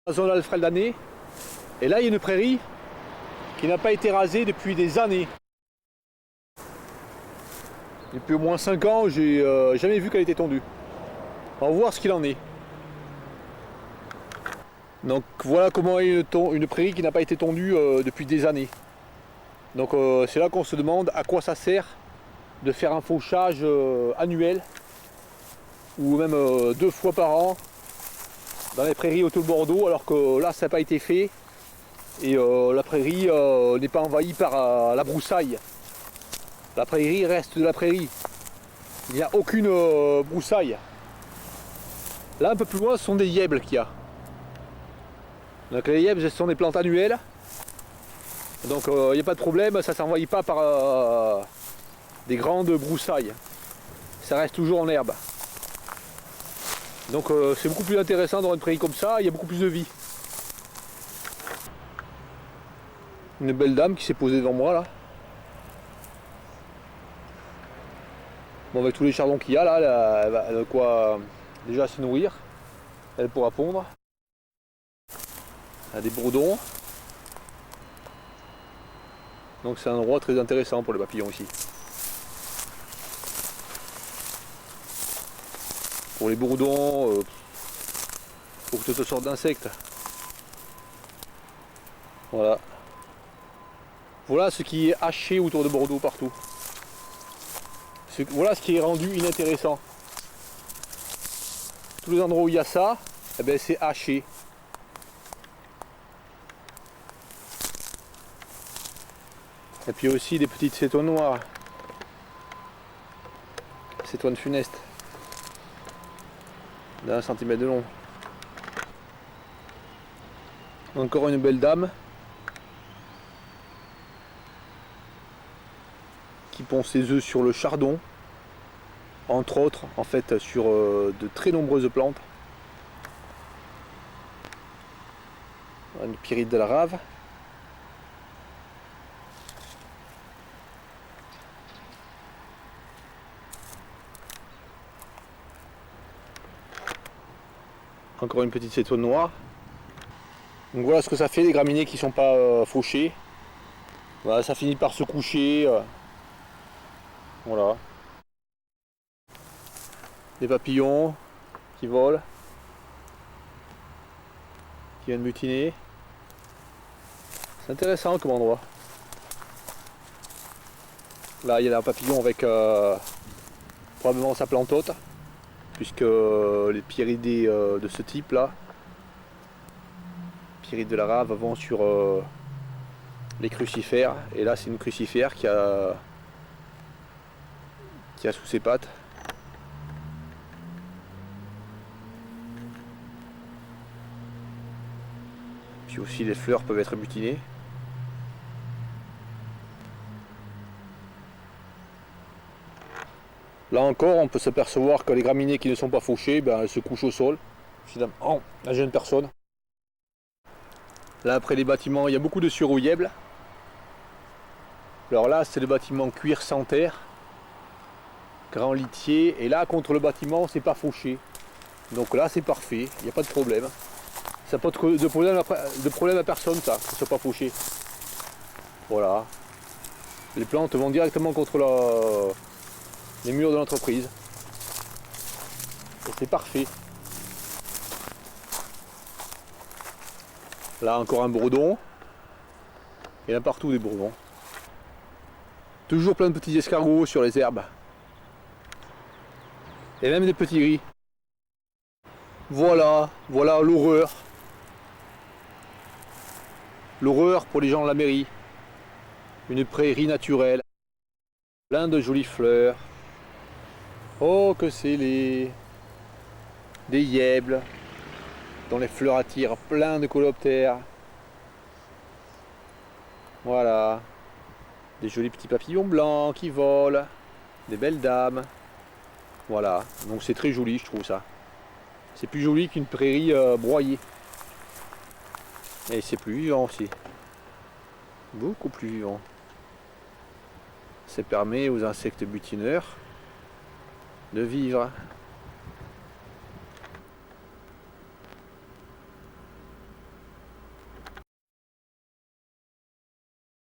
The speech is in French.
La zone Alfred d'année. Et là, il y a une prairie qui n'a pas été rasée depuis des années. Depuis au moins 5 ans, j'ai jamais vu qu'elle était tondue. On va voir ce qu'il en est. Donc voilà comment est une prairie qui n'a pas été tondue depuis des années. Donc c'est là qu'on se demande à quoi ça sert de faire un fauchage annuel ou même 2 fois par an dans les prairies autour de Bordeaux, alors que là ça n'a pas été fait et la prairie n'est pas envahie par la broussaille. La prairie reste de la prairie. Il n'y a aucune broussaille. Là un peu plus loin ce sont des yèbles qu'il y a. Donc les yèbles ce sont des plantes annuelles. Donc il n'y a pas de problème, ça ne s'envahit pas par des grandes broussailles. Ça reste toujours en herbe. Donc c'est beaucoup plus intéressant dans une prairie comme ça, il y a beaucoup plus de vie. Une belle dame qui s'est posée devant moi là. Bon, avec tous les chardons qu'il y a là, elle a de quoi déjà se nourrir. Elle pourra pondre. Elle a des bourdons. Donc c'est un endroit très intéressant pour les papillons ici. Pour les bourdons, pour toutes sortes d'insectes. Voilà. Voilà ce qui est haché autour de Bordeaux partout. Voilà ce qui est rendu inintéressant. Tous les endroits où il y a ça, eh ben c'est haché. Et puis aussi des petites cétoines noires. Cétoines funestes. d'1 centimètre de long. Encore une belle dame qui pond ses œufs sur le chardon, entre autres, en fait, sur de très nombreuses plantes. Une pyrite de la rave. Encore une petite cétoine noire. Donc voilà ce que ça fait, les graminées qui ne sont pas fauchées. Voilà, ça finit par se coucher. Voilà. Des papillons qui volent, qui viennent mutiner. C'est intéressant comme endroit. Là il y a un papillon avec probablement sa plante hôte, puisque les pyridés de ce type là, pyrides de la rave, vont sur les crucifères, et là c'est une crucifère qui a sous ses pattes. Puis aussi les fleurs peuvent être mutinées. Là encore, on peut s'apercevoir que les graminées qui ne sont pas fauchées, elles se couchent au sol. Finalement, la jeune personne. Là, après les bâtiments, il y a beaucoup de sureau-yèbles. Alors là, c'est le bâtiment cuir sans terre, grand litier. Et là, contre le bâtiment, c'est pas fauché. Donc là, c'est parfait, il n'y a pas de problème. Ça n'a pas de problème à personne, ça, que ce soit pas fauché. Voilà. Les plantes vont directement contre les murs de l'entreprise. C'est parfait. Là encore un bourdon. Il y en a partout des bourdons. Toujours plein de petits escargots sur les herbes. Et même des petits gris. Voilà, voilà l'horreur. L'horreur pour les gens de la mairie. Une prairie naturelle. Plein de jolies fleurs. Oh que c'est des yèbles dont les fleurs attirent plein de coléoptères. Voilà. Des jolis petits papillons blancs qui volent. Des belles dames. Voilà. Donc c'est très joli, je trouve ça. C'est plus joli qu'une prairie broyée. Et c'est plus vivant aussi. Beaucoup plus vivant. Ça permet aux insectes butineurs de vivre.